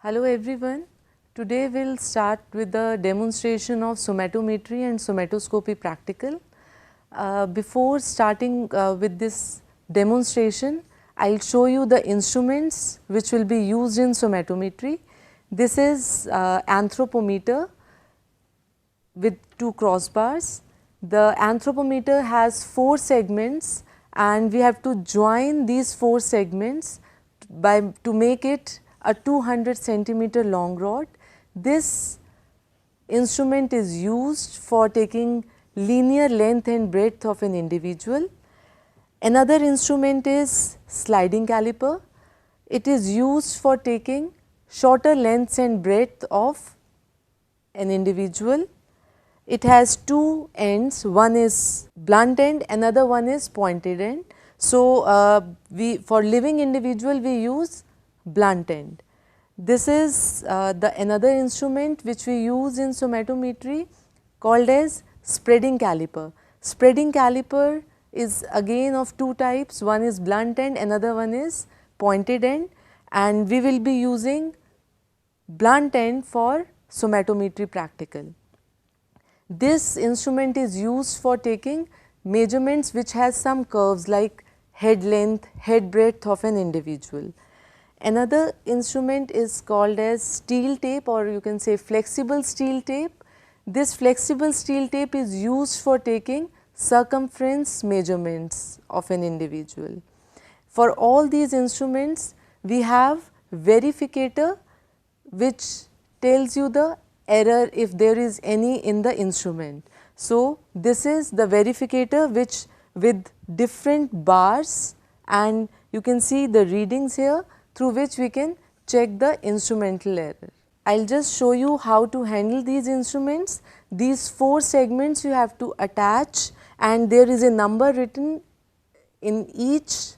Hello everyone. Today we will start with the demonstration of somatometry and somatoscopy practical. Before starting with this demonstration, I will show you the instruments which will be used in somatometry. This is anthropometer with two crossbars. The anthropometer has 4 segments and we have to join these 4 segments to make it a 200 centimeter long rod. This instrument is used for taking linear length and breadth of an individual. Another instrument is sliding caliper. It is used for taking shorter lengths and breadth of an individual. It has 2 ends, one is blunt end, another one is pointed end. So, for living individual we use blunt end. This is another instrument which we use in somatometry called as spreading caliper. Spreading caliper is again of 2 types, one is blunt end, another one is pointed end, and we will be using blunt end for somatometry practical. This instrument is used for taking measurements which has some curves like head length, head breadth of an individual. Another instrument is called as steel tape, or you can say flexible steel tape. This flexible steel tape is used for taking circumference measurements of an individual. For all these instruments, we have verificator which tells you the error if there is any in the instrument. So, this is the verificator which with different bars, and you can see the readings here through which we can check the instrumental error. I will just show you how to handle these instruments. These 4 segments you have to attach, and there is a number written in each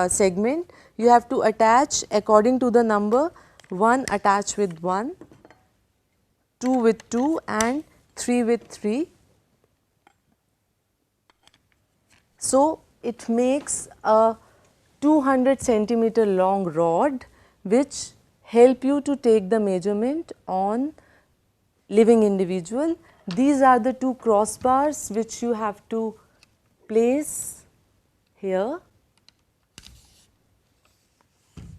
segment. You have to attach according to the number, 1 attach with 1, 2 with 2 and 3 with 3. So, it makes a 200 centimeter long rod which help you to take the measurement on living individual. These are the 2 crossbars which you have to place here,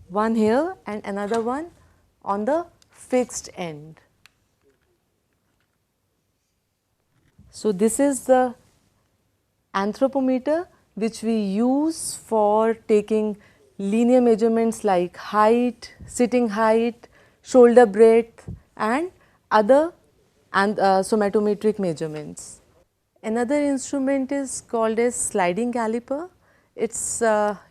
one here and another one on the fixed end. So, this is the anthropometer which we use for taking linear measurements like height, sitting height, shoulder breadth and other somatometric measurements. Another instrument is called as sliding caliper. It's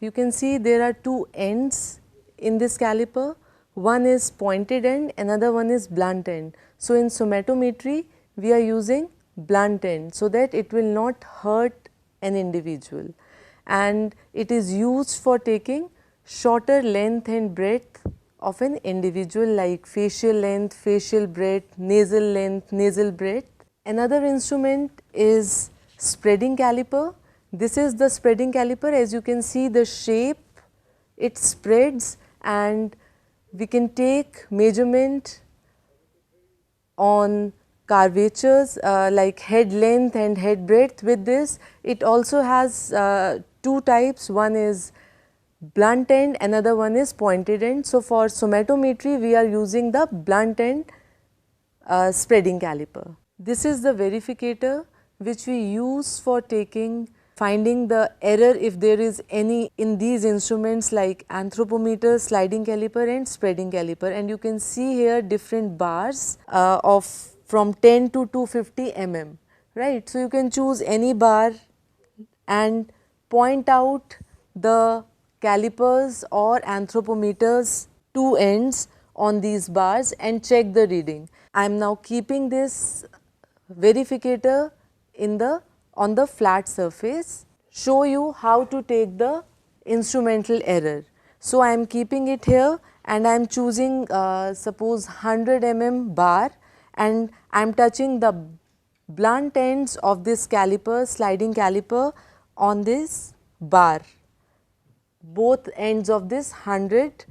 you can see there are 2 ends in this caliper, one is pointed end, another one is blunt end. So, in somatometry we are using blunt end so that it will not hurt an individual, and it is used for taking shorter length and breadth of an individual like facial length, facial breadth, nasal length, nasal breadth. Another instrument is spreading caliper. This is the spreading caliper. As you can see the shape, it spreads and we can take measurement on curvatures like head length and head breadth. With this, it also has 2 types, one is blunt end, another one is pointed end. So, for somatometry we are using the blunt end spreading caliper. This is the verificator which we use for finding the error if there is any in these instruments like anthropometer, sliding caliper and spreading caliper, and you can see here different bars of from 10 to 250 mm, right. So, you can choose any bar and point out the calipers or anthropometers 2 ends on these bars and check the reading. I am now keeping this verificator on the flat surface, show you how to take the instrumental error. So, I am keeping it here and I am choosing suppose 100 mm bar, and I am touching the blunt ends of this caliper, sliding caliper on this bar, both ends of this 100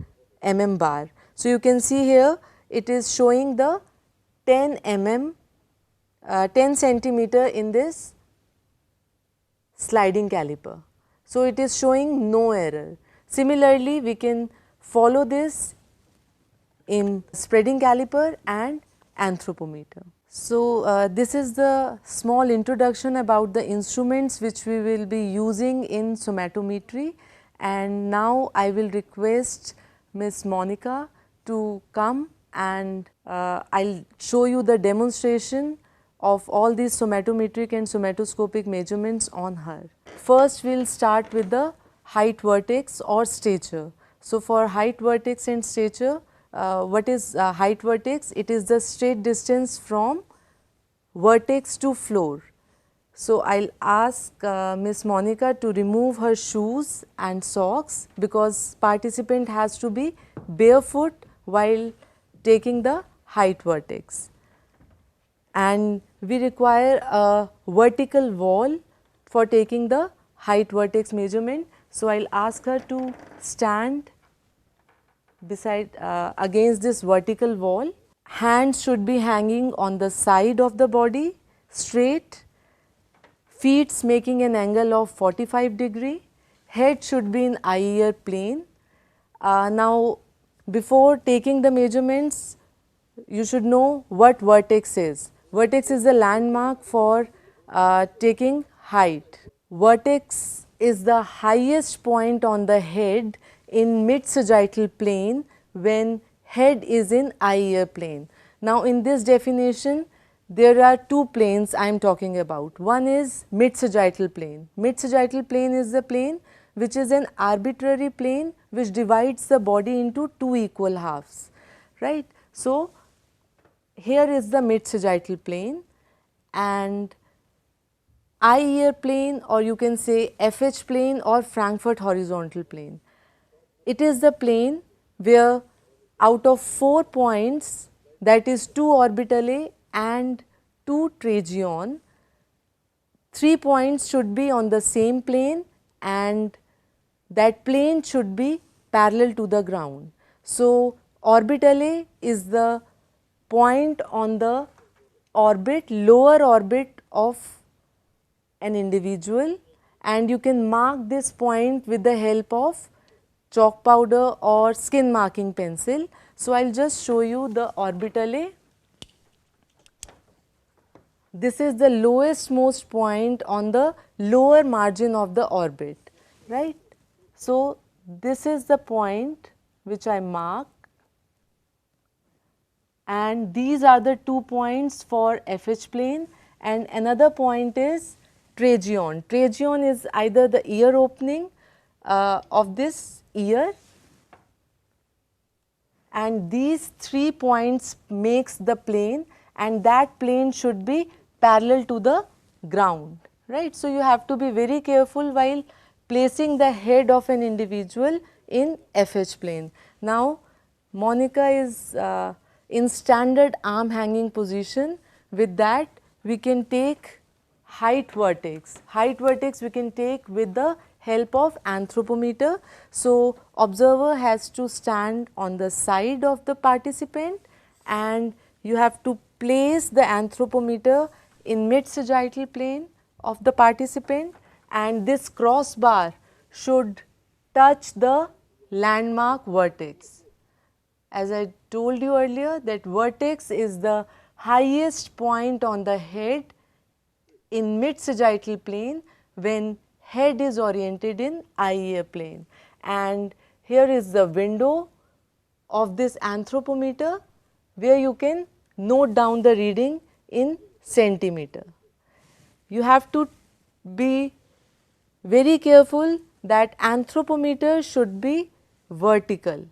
mm bar. So, you can see here it is showing the 10 mm, 10 centimeter in this sliding caliper. So, it is showing no error. Similarly, we can follow this in spreading caliper and anthropometer. So, this is the small introduction about the instruments which we will be using in somatometry, and now I will request Miss Monica to come and I will show you the demonstration of all these somatometric and somatoscopic measurements on her. First, we will start with the height vertex or stature. So, for height vertex and stature, what is height vertex? It is the straight distance from vertex to floor. So, I will ask Miss Monica to remove her shoes and socks, because participant has to be barefoot while taking the height vertex, and we require a vertical wall for taking the height vertex measurement. So, I will ask her to stand beside against this vertical wall. Hands should be hanging on the side of the body straight, feet making an angle of 45°, head should be in eye ear plane. Now, before taking the measurements, you should know what vertex is. Vertex is the landmark for taking height. Vertex is the highest point on the head in mid sagittal plane when head is in eye ear plane. Now, in this definition, there are two planes I am talking about. One is mid sagittal plane. Mid sagittal plane is the plane which is an arbitrary plane which divides the body into two equal halves, right. So, here is the mid sagittal plane, and eye ear plane, or you can say FH plane or Frankfurt horizontal plane. It is the plane where out of 4 points, that is 2 orbitale and 2 tragion, 3 points should be on the same plane and that plane should be parallel to the ground. So, orbitale is the point on the orbit, lower orbit of an individual, and you can mark this point with the help of chalk powder or skin marking pencil. So, I will just show you the orbitale. This is the lowest most point on the lower margin of the orbit, right. So, this is the point which I mark, and these are the 2 points for FH plane, and another point is tragion. Tragion is either the ear opening of this ear, and these 3 points makes the plane, and that plane should be parallel to the ground, right. So, you have to be very careful while placing the head of an individual in FH plane. Now, Monica is in standard arm hanging position. With that, we can take height vertex. Height vertex we can take with the help of anthropometer. So, observer has to stand on the side of the participant, and you have to place the anthropometer in mid sagittal plane of the participant, and this crossbar should touch the landmark vertex. As I told you earlier, that vertex is the highest point on the head in mid sagittal plane when head is oriented in eye ear plane, and here is the window of this anthropometer where you can note down the reading in centimeter. You have to be very careful that anthropometer should be vertical,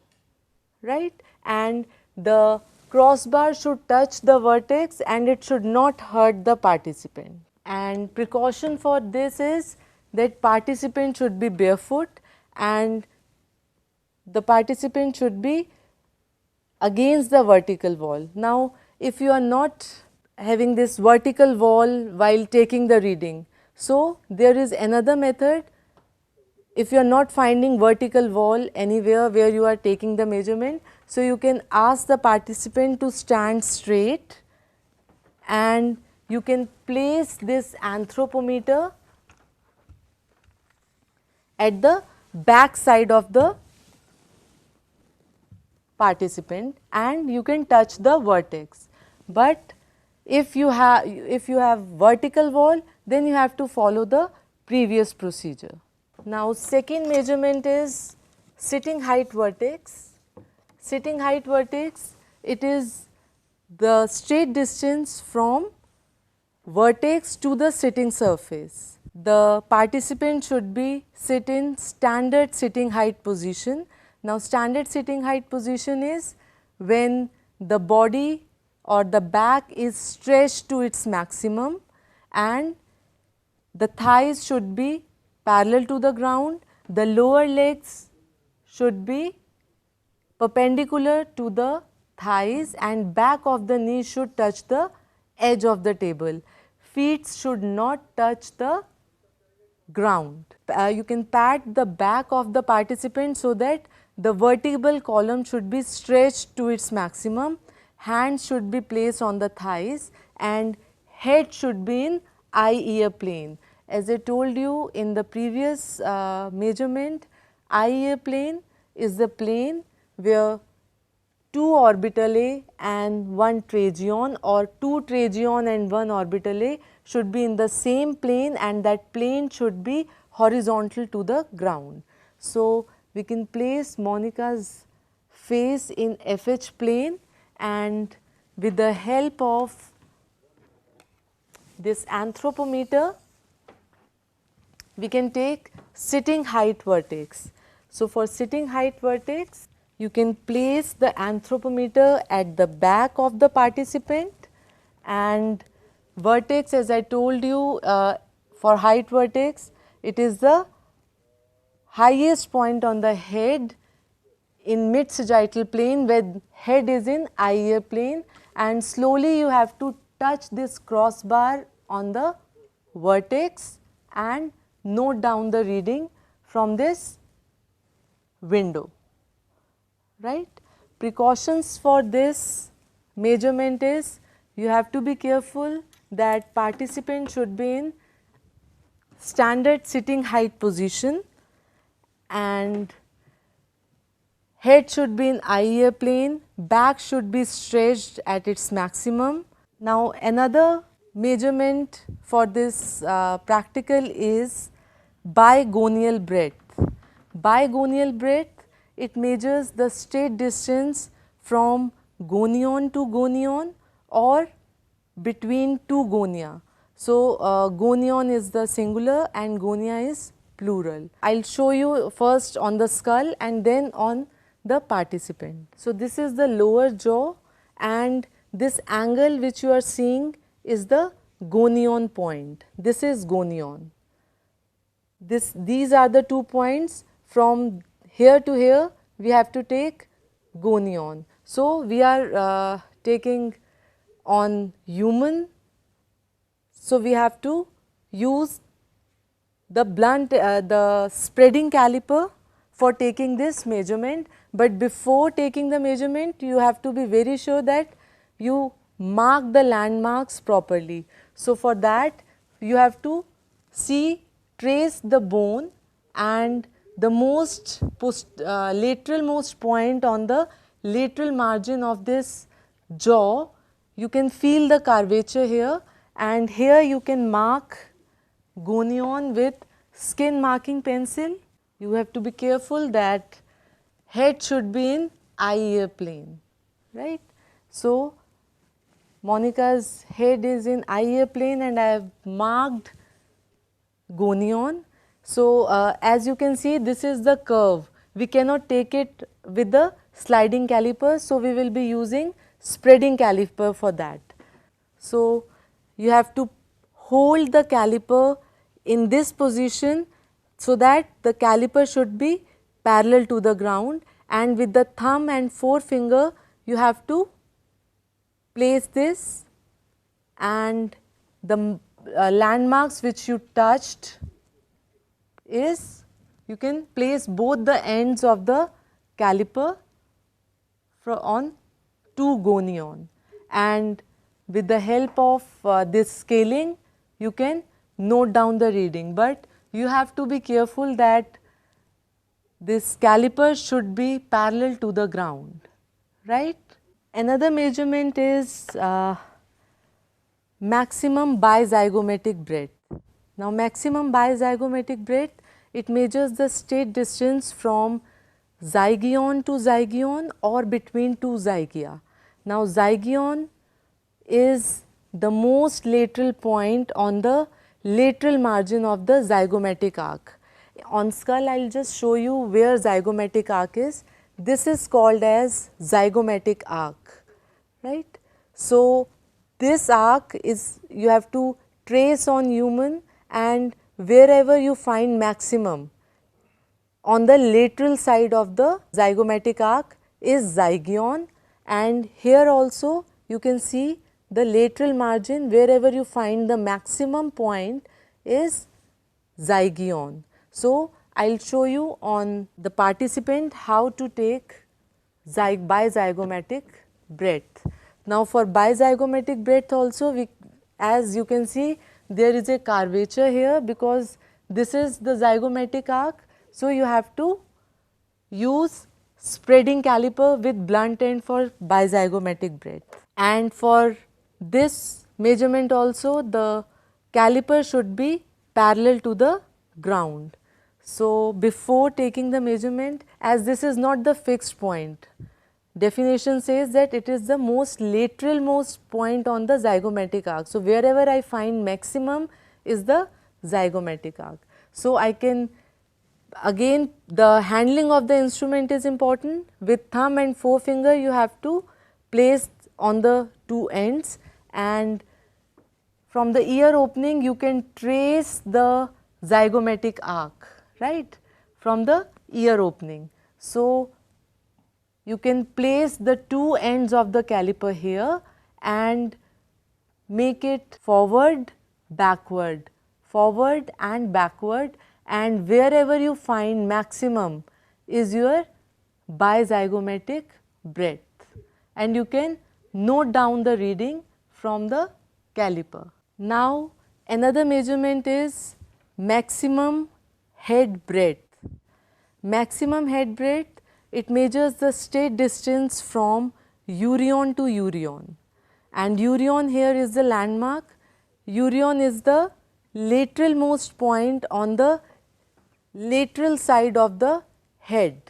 right, and the crossbar should touch the vertex and it should not hurt the participant. And precaution for this is that participant should be barefoot and the participant should be against the vertical wall. Now, if you are not having this vertical wall while taking the reading, so there is another method. If you are not finding vertical wall anywhere where you are taking the measurement, So, you can ask the participant to stand straight and you can place this anthropometer at the back side of the participant and you can touch the vertex. But if you have vertical wall, then you have to follow the previous procedure. Now, second measurement is sitting height vertex. Sitting height vertex, it is the straight distance from vertex to the sitting surface. The participant should be sit in standard sitting height position. Now, standard sitting height position is when the body or the back is stretched to its maximum and the thighs should be parallel to the ground, the lower legs should be perpendicular to the thighs and back of the knee should touch the edge of the table. Feet should not touch the ground. You can pat the back of the participant so that the vertebral column should be stretched to its maximum, hands should be placed on the thighs and head should be in eye-ear plane. As I told you in the previous measurement, eye-ear plane is the plane where two orbitalae and one tracheon or two tracheon and one orbitalae should be in the same plane and that plane should be horizontal to the ground. So, we can place Monica's face in FH plane and with the help of this anthropometer, we can take sitting height vertex. So, for sitting height vertex, you can place the anthropometer at the back of the participant and vertex, as I told you for height vertex, it is the highest point on the head in mid sagittal plane where head is in eye-ear plane and slowly you have to touch this crossbar on the vertex and note down the reading from this window, right. Precautions for this measurement is you have to be careful that participant should be in standard sitting height position and head should be in eye-ear plane, back should be stretched at its maximum. Now, another measurement for this practical is bigonial breadth. Bigonial breadth, it measures the straight distance from gonion to gonion or between two gonia. So, gonion is the singular and gonia is plural. I will show you first on the skull and then on the participant. So, this is the lower jaw and this angle which you are seeing is the gonion point. This is gonion. These are the 2 points. From here to here we have to take gonion. So, we are taking on human. So, we have to use the blunt, the spreading caliper for taking this measurement, but before taking the measurement you have to be very sure that you mark the landmarks properly. So, for that you have to trace the bone and the most lateral most point on the lateral margin of this jaw, you can feel the curvature here and here you can mark gonion with skin marking pencil. You have to be careful that head should be in eye-ear plane, right. So, Monica's head is in eye-ear plane and I have marked gonion. So, as you can see, this is the curve. We cannot take it with the sliding caliper. So, we will be using spreading caliper for that. So, you have to hold the caliper in this position so that the caliper should be parallel to the ground and with the thumb and forefinger you have to place this and the landmarks which you touched is you can place both the ends of the caliper on 2 gonion, and with the help of this scaling you can note down the reading, but you have to be careful that this caliper should be parallel to the ground, right. Another measurement is maximum bizygomatic breadth. Now, maximum bizygomatic breadth, it measures the state distance from zygion to zygion or between two zygia. Now, zygion is the most lateral point on the lateral margin of the zygomatic arc. On skull, I will just show you where zygomatic arc is. This is called as zygomatic arc, right. So, this arc is, you have to trace on human, and wherever you find maximum on the lateral side of the zygomatic arc is zygion, and here also you can see the lateral margin, wherever you find the maximum point is zygion. So, I will show you on the participant how to take bizygomatic breadth. Now, for bizygomatic breadth also, as you can see, there is a curvature here because this is the zygomatic arc. So, you have to use spreading caliper with blunt end for bizygomatic breadth. And for this measurement also, the caliper should be parallel to the ground. So, before taking the measurement, as this is not the fixed point, definition says that it is the most lateral most point on the zygomatic arc. So, wherever I find maximum is the zygomatic arc. So, I can again, the handling of the instrument is important. With thumb and forefinger you have to place on the two ends, and from the ear opening you can trace the zygomatic arc, right, from the ear opening. So, you can place the two ends of the caliper here and make it forward, backward, forward and backward, and wherever you find maximum is your bizygomatic breadth, and you can note down the reading from the caliper. Now, another measurement is maximum head breadth. Maximum head breadth, it measures the state distance from urion to urion, and urion here is the landmark. Urion is the lateral most point on the lateral side of the head,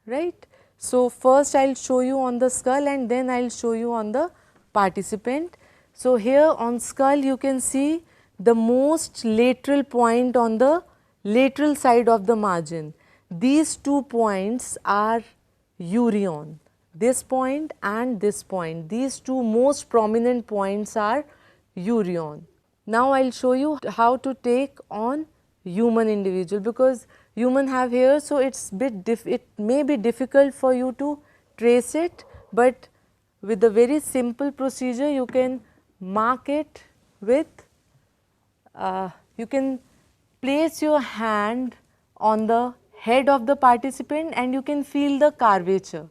right. So, first I will show you on the skull and then I will show you on the participant. So, here on skull you can see the most lateral point on the lateral side of the margin. These two points are urion, this point and this point, these two most prominent points are urion. Now, I will show you how to take on human individual, because human have hair, so it's it may be difficult for you to trace it, but with a very simple procedure you can mark it with you can place your hand on the head of the participant and you can feel the curvature,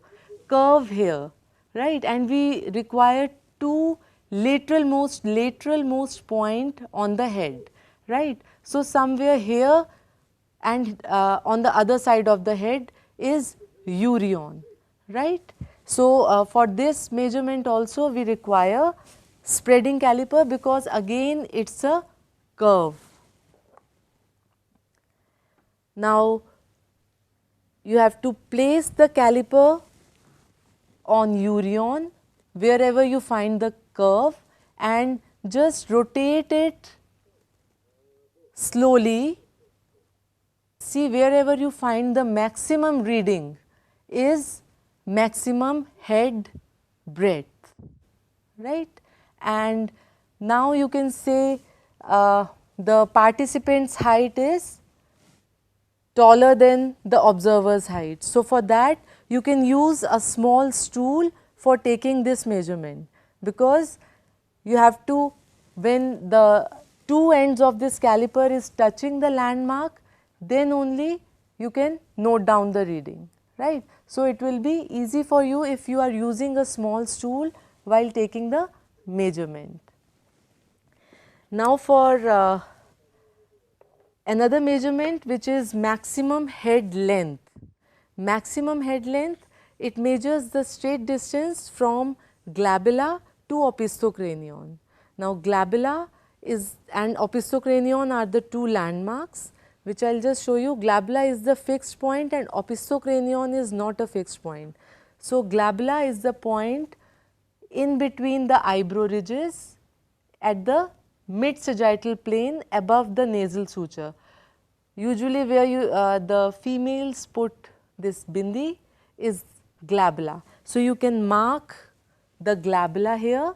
curve here, right, and we require two lateral most point on the head, right. So, somewhere here and on the other side of the head is urion, right. So, for this measurement also we require spreading caliper, because again it is a curve. Now, you have to place the caliper on urion wherever you find the curve and just rotate it slowly. See, wherever you find the maximum reading is maximum head breadth, right. And now you can say the participant's height is taller than the observer's height. So, for that you can use a small stool for taking this measurement, because you have to, when the two ends of this caliper is touching the landmark, then only you can note down the reading, right. So, it will be easy for you if you are using a small stool while taking the measurement. Now, for another measurement, which is maximum head length. Maximum head length, it measures the straight distance from glabella to opistocranion. Now, glabella is and opistocranion are the two landmarks, which I will just show you. Glabella is the fixed point and opistocranion is not a fixed point. So, glabella is the point in between the eyebrow ridges at the mid sagittal plane above the nasal suture. Usually where you the females put this bindi is glabella. So, you can mark the glabella here.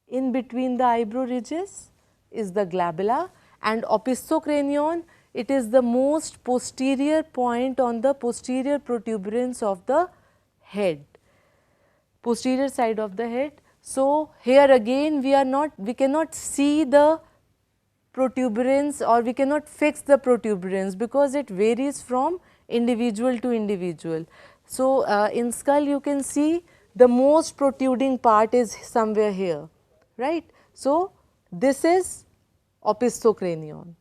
In between the eyebrow ridges is the glabella, and opistocranion, it is the most posterior point on the posterior protuberance of the head, posterior side of the head. So, here again we cannot see the protuberance or we cannot fix the protuberance because it varies from individual to individual. So, in skull you can see the most protruding part is somewhere here, right. So, this is opistocranion.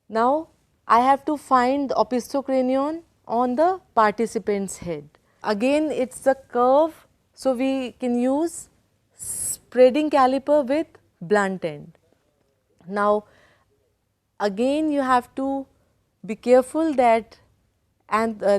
Now, I have to find the opistocranion on the participant's head. Again it is the curve, so we can use spreading caliper with blunt end. Now, again you have to be careful that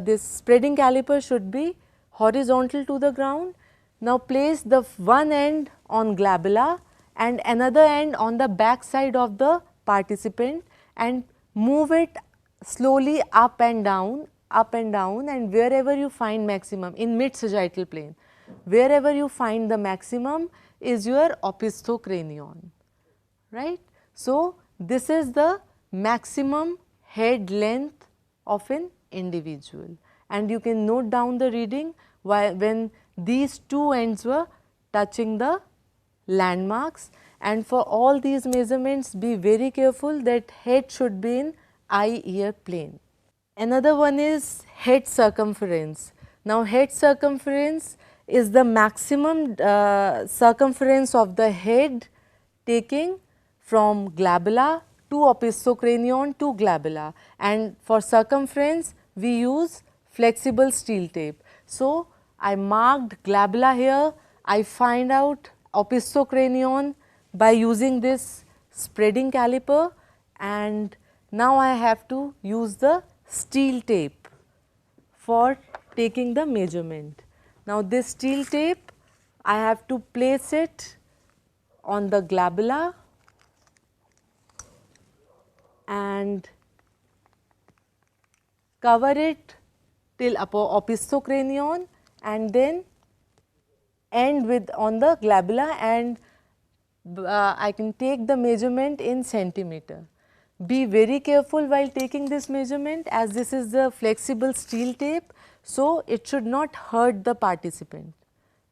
this spreading caliper should be horizontal to the ground. Now, place the one end on glabella and another end on the back side of the participant and move it slowly up and down and wherever you find maximum in mid sagittal plane, wherever you find the maximum is your opistocranion, right. So, this is the maximum head length of an individual, and you can note down the reading when these two ends were touching the landmarks. And for all these measurements, be very careful that head should be in eye-ear plane. Another one is head circumference. Now, head circumference is the maximum circumference of the head taking from glabella to opistocranion to glabella, and for circumference we use flexible steel tape. So, I marked glabella here, I find out opistocranion by using this spreading caliper, and now I have to use the steel tape for taking the measurement. Now, this steel tape I have to place it on the glabella and cover it till opistocranion and then end with on the glabella, and I can take the measurement in centimeter. Be very careful while taking this measurement, as this is the flexible steel tape. So, it should not hurt the participant,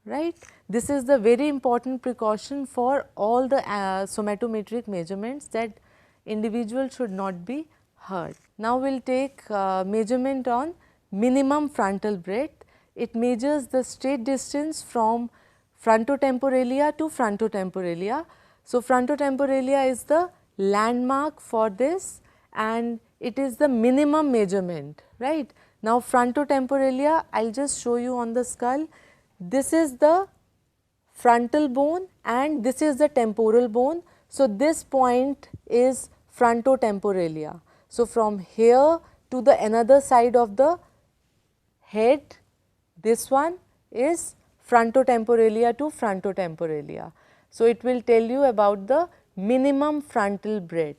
right. This is the very important precaution for all the somatometric measurements, that individual should not be hurt. Now, we will take measurement on minimum frontal breadth. It measures the straight distance from frontotemporalia to frontotemporalia. So, frontotemporalia is the landmark for this and it is the minimum measurement, right. Now, frontotemporalia, I will just show you on the skull. This is the frontal bone and this is the temporal bone. So, this point is frontotemporalia. So, from here to the another side of the head, this one is frontotemporalia to frontotemporalia. So, it will tell you about the minimum frontal breadth.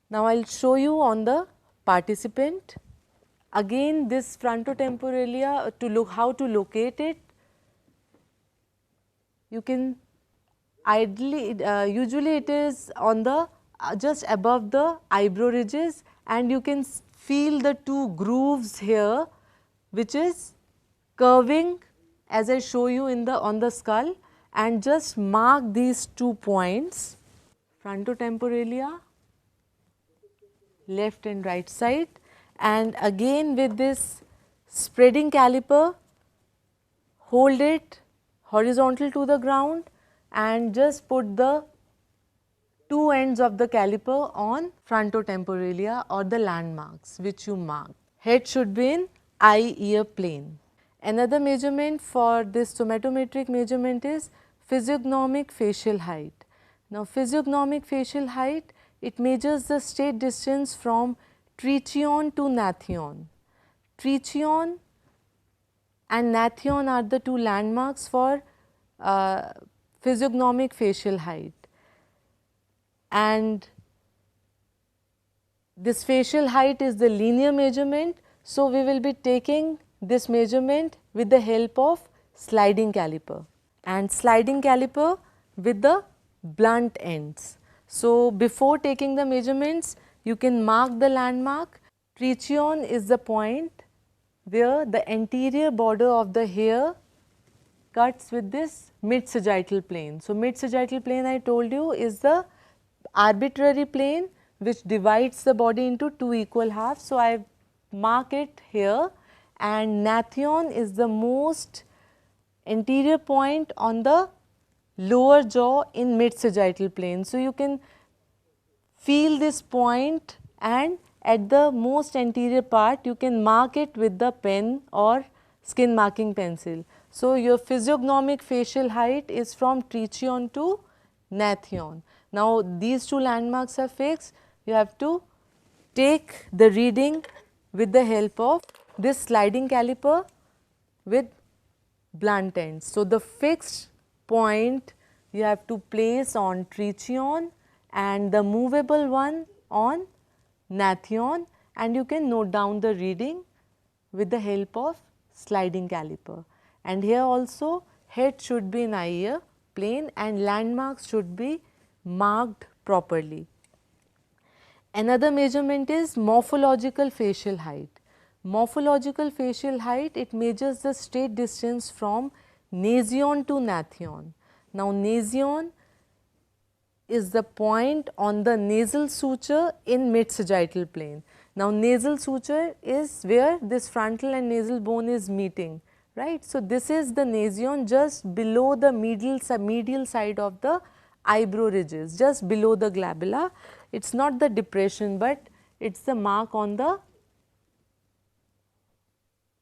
Now, I will show you on the participant. Again this frontotemporalia, to look how to locate it, you can ideally usually it is on the just above the eyebrow ridges, and you can feel the two grooves here which is curving as I show you in the on the skull, and just mark these 2 points, frontotemporalia left and right side, and again with this spreading caliper, hold it horizontal to the ground and just put the two ends of the caliper on frontotemporalia or the landmarks which you mark. Head should be in eye-ear plane. Another measurement for this somatometric measurement is physiognomic facial height. Now, physiognomic facial height, it measures the straight distance from trichion to nathion. Trichion and nathion are the two landmarks for physiognomic facial height, and this facial height is the linear measurement. So, we will be taking this measurement with the help of sliding caliper and sliding caliper with the blunt ends. So, before taking the measurements, you can mark the landmark. Trichion is the point where the anterior border of the hair cuts with this mid sagittal plane. So, mid sagittal plane I told you is the arbitrary plane which divides the body into two equal halves. So, I mark it here, and nathion is the most anterior point on the lower jaw in mid sagittal plane. So, you can feel this point, and at the most anterior part you can mark it with the pen or skin marking pencil. So, your physiognomic facial height is from trichion to nathion. Now, these two landmarks are fixed. You have to take the reading with the help of this sliding caliper with blunt ends. So, the fixed point you have to place on trichion and the movable one on nathion, and you can note down the reading with the help of sliding caliper. And here also head should be in eye-ear plane and landmarks should be marked properly. Another measurement is morphological facial height. Morphological facial height, it measures the straight distance from nasion to nathion. Now, nasion is the point on the nasal suture in mid sagittal plane. Now, nasal suture is where this frontal and nasal bone is meeting, right. So, this is the nasion just below the medial side of the eyebrow ridges, just below the glabella. It is not the depression, but it is the mark on the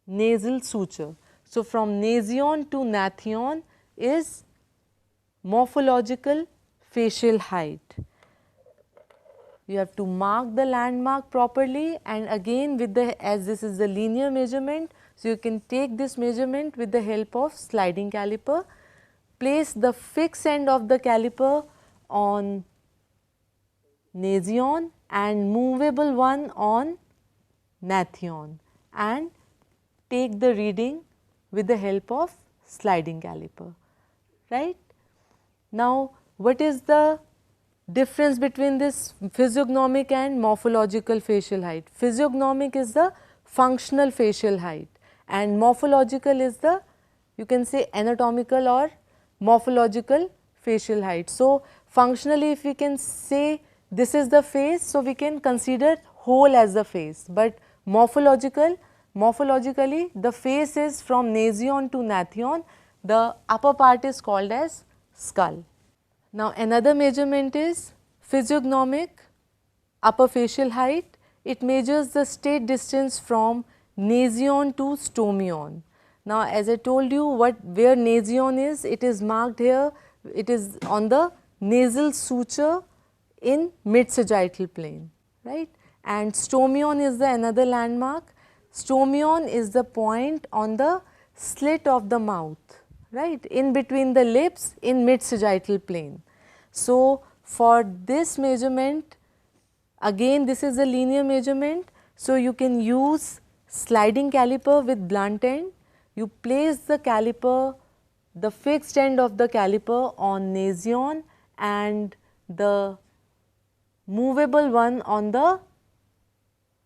nasal suture. So, from nasion to nathion is morphological facial height. You have to mark the landmark properly, and again with the, as this is the linear measurement, so you can take this measurement with the help of sliding caliper. Place the fixed end of the caliper on nasion and movable one on nathion, and take the reading with the help of sliding caliper, right. Now, what is the difference between this physiognomic and morphological facial height? Physiognomic is the functional facial height and morphological is the, you can say, anatomical or morphological facial height. So, functionally if we can say this is the face, so we can consider whole as the face, but morphologically the face is from nasion to nathion, the upper part is called as skull. Now, another measurement is physiognomic upper facial height. It measures the straight distance from nasion to stomion. Now, as I told you where nasion is, it is marked here, it is on the nasal suture in mid sagittal plane, right. And stomion is the another landmark. Stomion is the point on the slit of the mouth, right, in between the lips in mid sagittal plane. So, for this measurement, again this is a linear measurement. So, you can use sliding caliper with blunt end. You place the caliper, the fixed end of the caliper on nasion and the movable one on the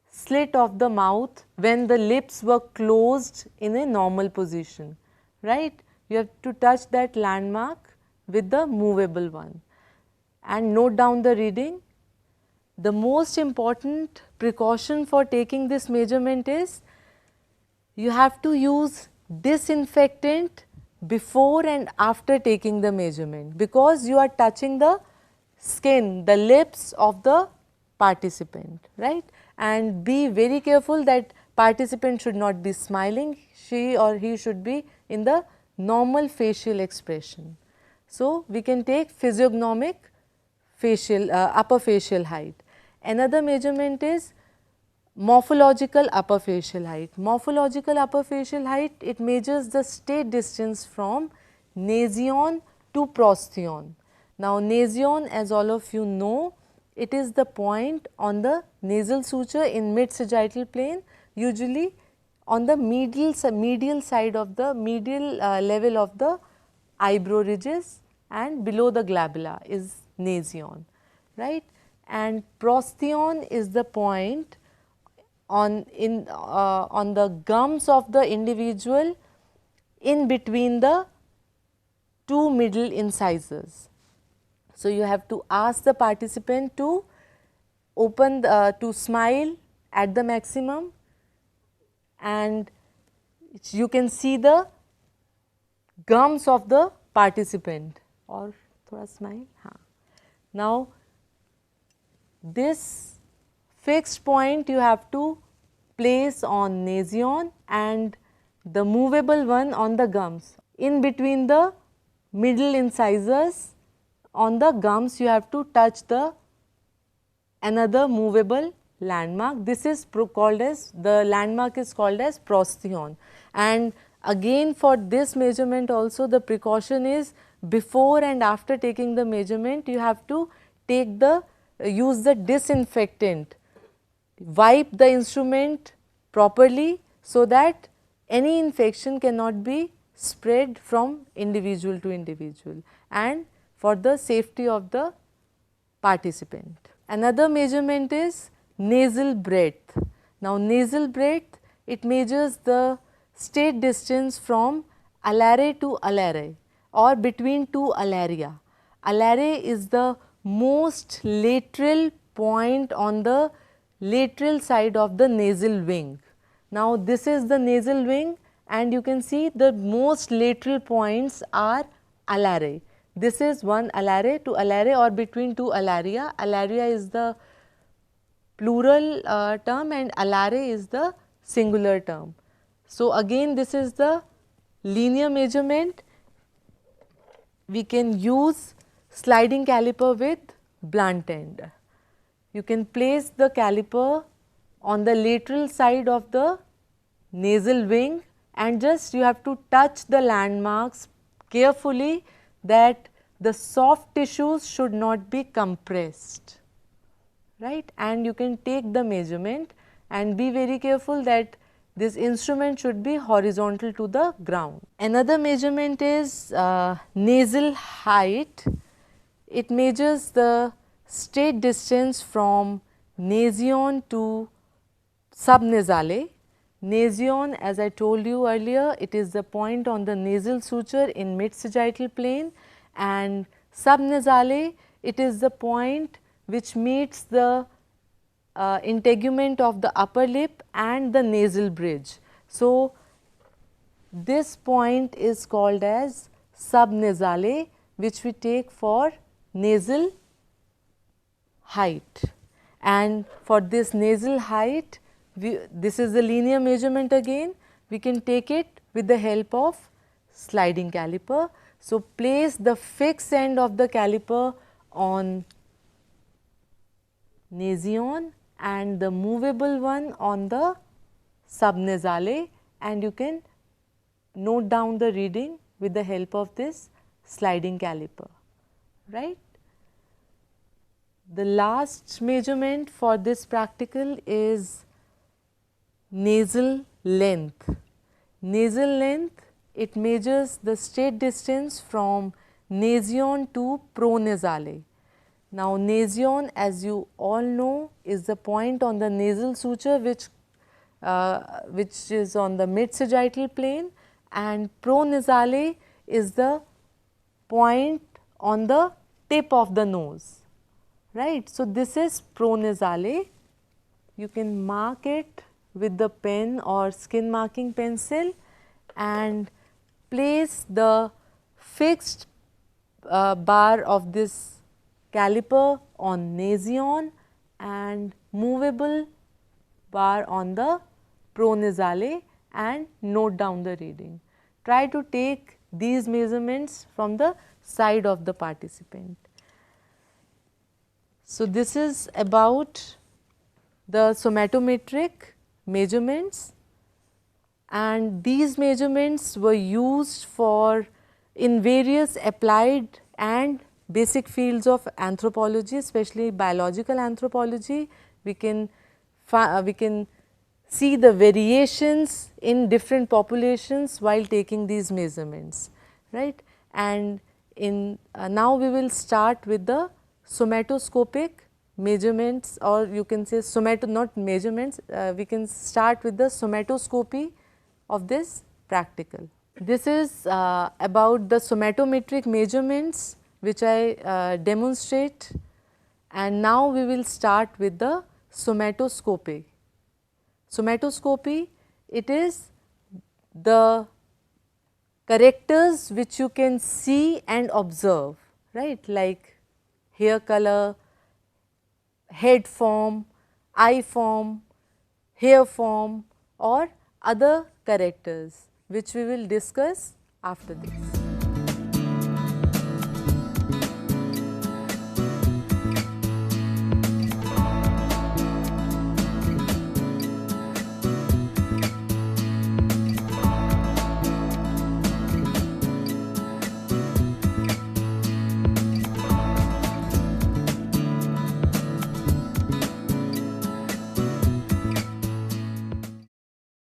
slit of the mouth when the lips were closed in a normal position, right. You have to touch that landmark with the movable one and note down the reading the most important precaution for taking this measurement is you have to use disinfectant before and after taking the measurement, because you are touching the skin, the lips of the participant, right. And be very careful that participant should not be smiling, she or he should be in the normal facial expression. So, we can take physiognomic facial upper facial height. Another measurement is morphological upper facial height. Morphological upper facial height, it measures the state distance from nasion to prostheon. Now, nasion, as all of you know, it is the point on the nasal suture in mid sagittal plane, usually on the medial side of the medial level of the eyebrow ridges, and below the glabella is nasion, right. And prostheon is the point on the gums of the individual in between the two middle incisors. So, you have to ask the participant to open to smile at the maximum, and you can see the gums of the participant, or thoda smile. Now, this fixed point you have to place on nasion and the movable one on the gums. In between the middle incisors on the gums, you have to touch the another movable landmark. This is called as, the landmark is called as prostheon. And again, for this measurement also, the precaution is before and after taking the measurement, you have to take the use the disinfectant, wipe the instrument properly so that any infection cannot be spread from individual to individual, and for the safety of the participant. Another measurement is nasal breadth. Now, nasal breadth, it measures the state distance from alare to alare or between two alaria. Alare is the most lateral point on the lateral side of the nasal wing. Now, this is the nasal wing, and you can see the most lateral points are alare. This is one alare, to alare, or between two alaria. Alaria is the plural term and alare is the singular term. So, again this is the linear measurement. We can use sliding caliper with blunt end. You can place the caliper on the lateral side of the nasal wing, and just you have to touch the landmarks carefully that the soft tissues should not be compressed, right. And you can take the measurement, and be very careful that this instrument should be horizontal to the ground. Another measurement is nasal height. It measures the state distance from nasion to subnasale. Nasion, as I told you earlier, it is the point on the nasal suture in mid sagittal plane, and subnasale, it is the point which meets the integument of the upper lip and the nasal bridge. So, this point is called as subnasale, which we take for nasal height. And for this nasal height, this is the linear measurement again, we can take it with the help of sliding caliper. So, place the fixed end of the caliper on nasion and the movable one on the subnasale, and you can note down the reading with the help of this sliding caliper, right. The last measurement for this practical is nasal length. Nasal length, it measures the state distance from nasion to pronasale. Now, nasion, as you all know, is the point on the nasal suture which is on the mid sagittal plane, and pronasale is the point on the tip of the nose, right. So, this is pronasale. You can mark it with the pen or skin marking pencil and place the fixed bar of this caliper on nasion and movable bar on the pronasale and note down the reading. Try to take these measurements from the side of the participant. So, this is about the somatometric measurements, and these measurements were used for in various applied and basic fields of anthropology, especially biological anthropology. We can see the variations in different populations while taking these measurements, right. And in now we will start with the somatoscopic measurements, or you can say not measurements, we can start with the somatoscopy of this practical. This is about the somatometric measurements which I demonstrate, and now we will start with the somatoscopy. Somatoscopy, it is the characters which you can see and observe, right, like hair color, head form, eye form, hair form or other characters which we will discuss after this.